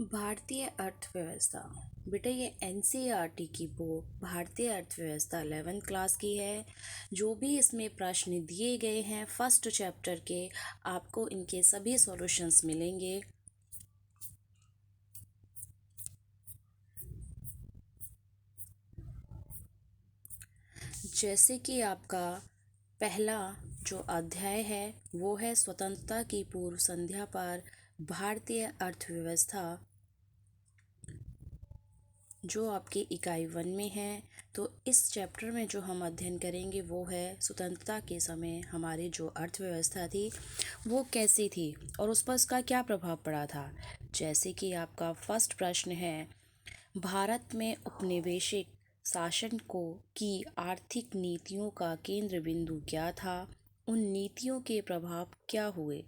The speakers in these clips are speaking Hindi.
भारतीय अर्थव्यवस्था। बेटा ये एनसीईआरटी की बुक भारतीय अर्थव्यवस्था 11th क्लास की है। जो भी इसमें प्रश्न दिए गए हैं फर्स्ट चैप्टर के, आपको इनके सभी सॉल्यूशंस मिलेंगे। जैसे कि आपका पहला जो अध्याय है वो है स्वतंत्रता की पूर्व संध्या पर भारतीय अर्थव्यवस्था, जो आपकी इकाई 1 में है। तो इस चैप्टर में जो हम अध्ययन करेंगे वो है स्वतंत्रता के समय हमारी जो अर्थव्यवस्था थी वो कैसी थी और उस पर उसका क्या प्रभाव पड़ा था। जैसे कि आपका फर्स्ट प्रश्न है, भारत में उपनिवेशिक शासन को की आर्थिक नीतियों का केंद्र बिंदु क्या था, उन नीतियों के प्रभाव क्या हुए।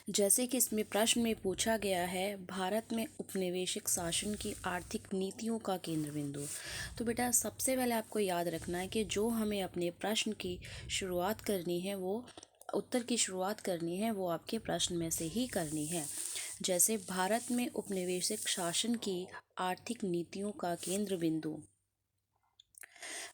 जैसे कि इसमें प्रश्न में पूछा गया है भारत में उपनिवेशिक शासन की आर्थिक नीतियों का केंद्र बिंदु। तो बेटा सबसे पहले आपको याद रखना है कि जो हमें अपने प्रश्न की शुरुआत करनी है वो उत्तर की शुरुआत करनी है वो आपके प्रश्न में से ही करनी है। जैसे भारत में उपनिवेशिक शासन की आर्थिक नीतियों का केंद्र बिंदु।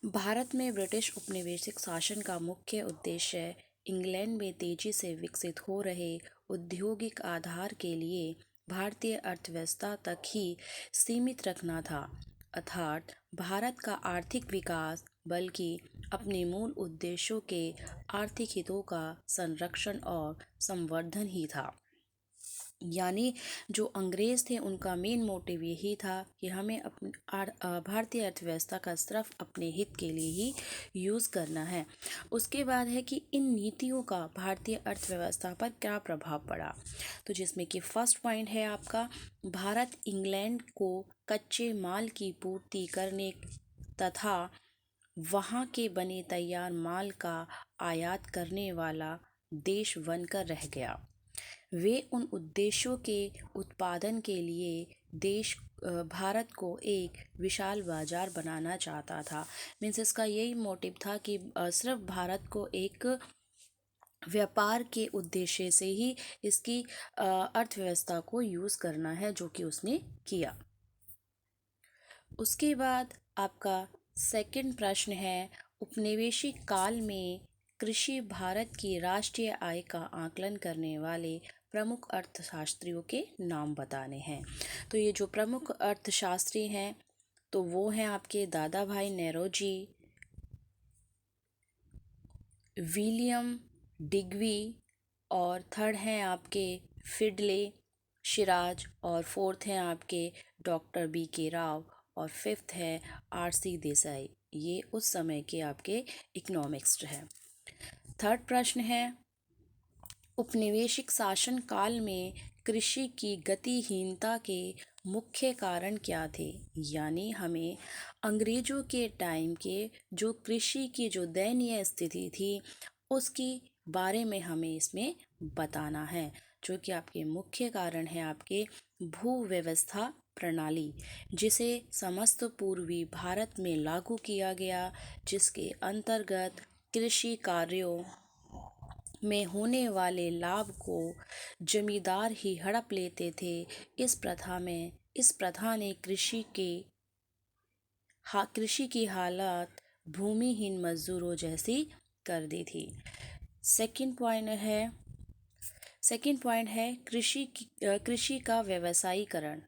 भारत में ब्रिटिश उपनिवेशिक शासन का मुख्य उद्देश्य इंग्लैंड में तेजी से विकसित हो रहे औद्योगिक आधार के लिए भारतीय अर्थव्यवस्था तक ही सीमित रखना था, अर्थात भारत का आर्थिक विकास बल्कि अपने मूल उद्देश्यों के आर्थिक हितों का संरक्षण और संवर्धन ही था। यानी जो अंग्रेज थे उनका मेन मोटिव यही था कि हमें भारतीय अर्थव्यवस्था का सिर्फ अपने हित के लिए ही यूज़ करना है। उसके बाद है कि इन नीतियों का भारतीय अर्थव्यवस्था पर क्या प्रभाव पड़ा। तो जिसमें कि फर्स्ट पॉइंट है आपका, भारत इंग्लैंड को कच्चे माल की पूर्ति करने तथा वहाँ के बने तैयार माल का आयात करने वाला देश बनकर रह गया। वे उन उद्देश्यों के उत्पादन के लिए भारत को एक विशाल बाजार बनाना चाहता था। मीन्स इसका यही मोटिव था कि सिर्फ भारत को एक व्यापार के उद्देश्य से ही इसकी अर्थव्यवस्था को यूज़ करना है, जो कि उसने किया। उसके बाद आपका सेकंड प्रश्न है, उपनिवेशिक काल में कृषि भारत की राष्ट्रीय आय का आकलन करने वाले प्रमुख अर्थशास्त्रियों के नाम बताने हैं। तो ये जो प्रमुख अर्थशास्त्री हैं तो वो हैं आपके दादा भाई नेरोजी, विलियम डिग्वी, और थर्ड हैं आपके फिडले शिराज, और फोर्थ हैं आपके डॉक्टर बी के राव, और फिफ्थ है आर सी देसाई। ये उस समय के आपके इकोनॉमिक्स हैं। थर्ड प्रश्न है, उपनिवेशिक शासन काल में कृषि की गतिहीनता के मुख्य कारण क्या थे। यानी हमें अंग्रेजों के टाइम के जो कृषि की जो दयनीय स्थिति थी उसकी बारे में हमें इसमें बताना है। जो कि आपके मुख्य कारण है आपके भू व्यवस्था प्रणाली, जिसे समस्त पूर्वी भारत में लागू किया गया, जिसके अंतर्गत कृषि कार्यों में होने वाले लाभ को जमींदार ही हड़प लेते थे। इस प्रथा ने कृषि की हालत भूमिहीन मजदूरों जैसी कर दी थी। सेकंड पॉइंट है कृषि का व्यवसायीकरण।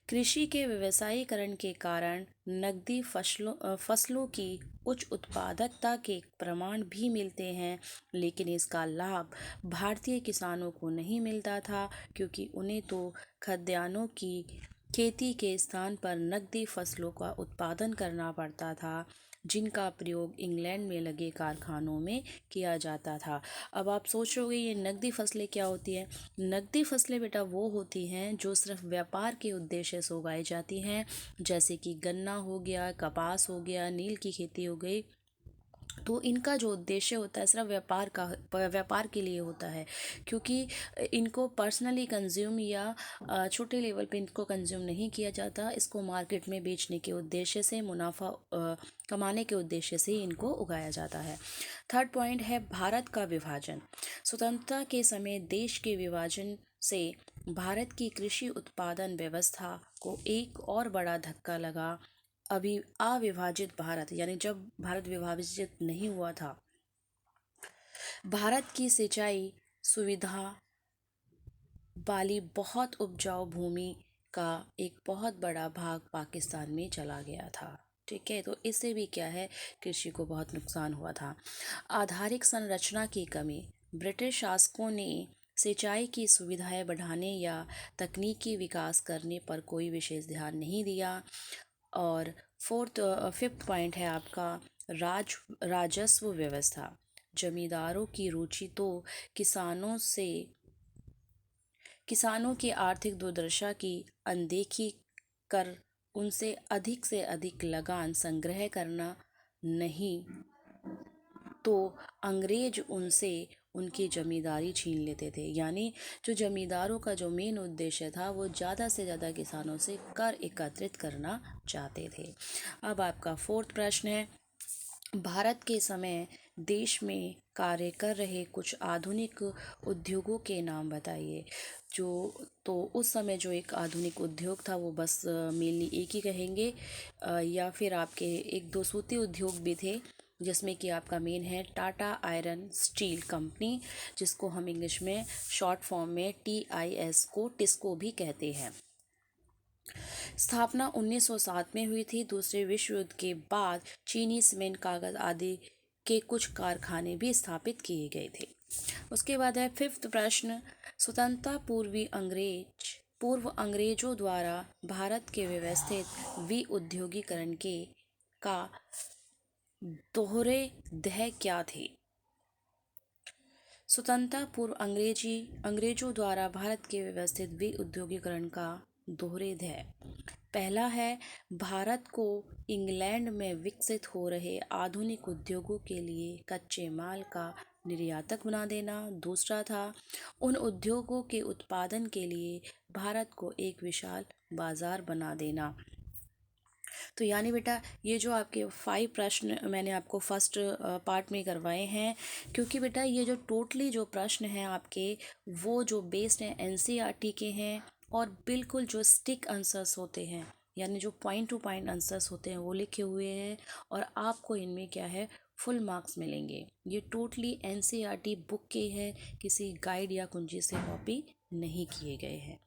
कृषि के व्यवसायीकरण के कारण नकदी फसलों की उच्च उत्पादकता के प्रमाण भी मिलते हैं, लेकिन इसका लाभ भारतीय किसानों को नहीं मिलता था, क्योंकि उन्हें तो खाद्यान्नों की खेती के स्थान पर नकदी फसलों का उत्पादन करना पड़ता था, जिनका प्रयोग इंग्लैंड में लगे कारखानों में किया जाता था। अब आप सोच रहे होगे ये नकदी फसलें क्या होती हैं। नकदी फसलें बेटा वो होती हैं जो सिर्फ व्यापार के उद्देश्य से उगाई जाती हैं, जैसे कि गन्ना हो गया, कपास हो गया, नील की खेती हो गई। तो इनका जो उद्देश्य होता है सिर्फ व्यापार के लिए होता है, क्योंकि इनको पर्सनली कंज्यूम या छोटे लेवल पे इनको कंज्यूम नहीं किया जाता। इसको मार्केट में बेचने के उद्देश्य से, मुनाफा कमाने के उद्देश्य से इनको उगाया जाता है। थर्ड पॉइंट है भारत का विभाजन। स्वतंत्रता के समय देश के विभाजन से भारत की कृषि उत्पादन व्यवस्था को एक और बड़ा धक्का लगा। अभी अविभाजित भारत, यानी जब भारत विभाजित नहीं हुआ था, भारत की सिंचाई सुविधा वाली बहुत उपजाऊ भूमि का एक बहुत बड़ा भाग पाकिस्तान में चला गया था। ठीक है, तो इससे भी क्या है, कृषि को बहुत नुकसान हुआ था। आधारिक संरचना की कमी, ब्रिटिश शासकों ने सिंचाई की सुविधाएं बढ़ाने या तकनीकी विकास करने पर कोई विशेष ध्यान नहीं दिया। और फिफ्थ पॉइंट है आपका राजस्व व्यवस्था। जमींदारों की रुचि तो किसानों से किसानों की आर्थिक दुर्दशा की अनदेखी कर उनसे अधिक लगान संग्रह करना, नहीं तो अंग्रेज उनसे उनकी जमींदारी छीन लेते थे। यानी जो जमींदारों का जो मेन उद्देश्य था, वो ज़्यादा से ज़्यादा किसानों से कर एकत्रित करना चाहते थे। अब आपका फोर्थ प्रश्न है, भारत के समय देश में कार्य कर रहे कुछ आधुनिक उद्योगों के नाम बताइए। तो उस समय जो एक आधुनिक उद्योग था, वो बस मेनली एक ही कहेंगे, या फिर आपके एक दो सूती उद्योग भी थे, जिसमें कि आपका मेन है टाटा आयरन स्टील कंपनी, जिसको हम इंग्लिश में शॉर्ट फॉर्म में TIS को टिस्को भी कहते हैं। स्थापना 1907 में हुई थी। दूसरे विश्व युद्ध के बाद चीनी सीमेंट, कागज आदि के कुछ कारखाने भी स्थापित किए गए थे। उसके बाद है फिफ्थ प्रश्न, स्वतंत्रता पूर्व अंग्रेजों द्वारा भारत के व्यवस्थित विउद्योगीकरण के का दोहरे ध्येय क्या थे। स्वतंत्रता पूर्व अंग्रेजों द्वारा भारत के व्यवस्थित विउद्योगीकरण का दोहरे ध्येय, पहला है भारत को इंग्लैंड में विकसित हो रहे आधुनिक उद्योगों के लिए कच्चे माल का निर्यातक बना देना। दूसरा था उन उद्योगों के उत्पादन के लिए भारत को एक विशाल बाजार बना देना। तो यानी बेटा, ये जो आपके 5 प्रश्न मैंने आपको फर्स्ट पार्ट में करवाए हैं, क्योंकि बेटा ये जो टोटली जो प्रश्न हैं आपके, वो जो बेस्ड हैं NCERT के हैं, और बिल्कुल जो स्टिक आंसर्स होते हैं, यानी जो पॉइंट टू पॉइंट आंसर्स होते हैं, वो लिखे हुए हैं, और आपको इनमें क्या है, फुल मार्क्स मिलेंगे। ये टोटली NCERT बुक के हैं, किसी गाइड या कुंजी से कॉपी नहीं किए गए हैं।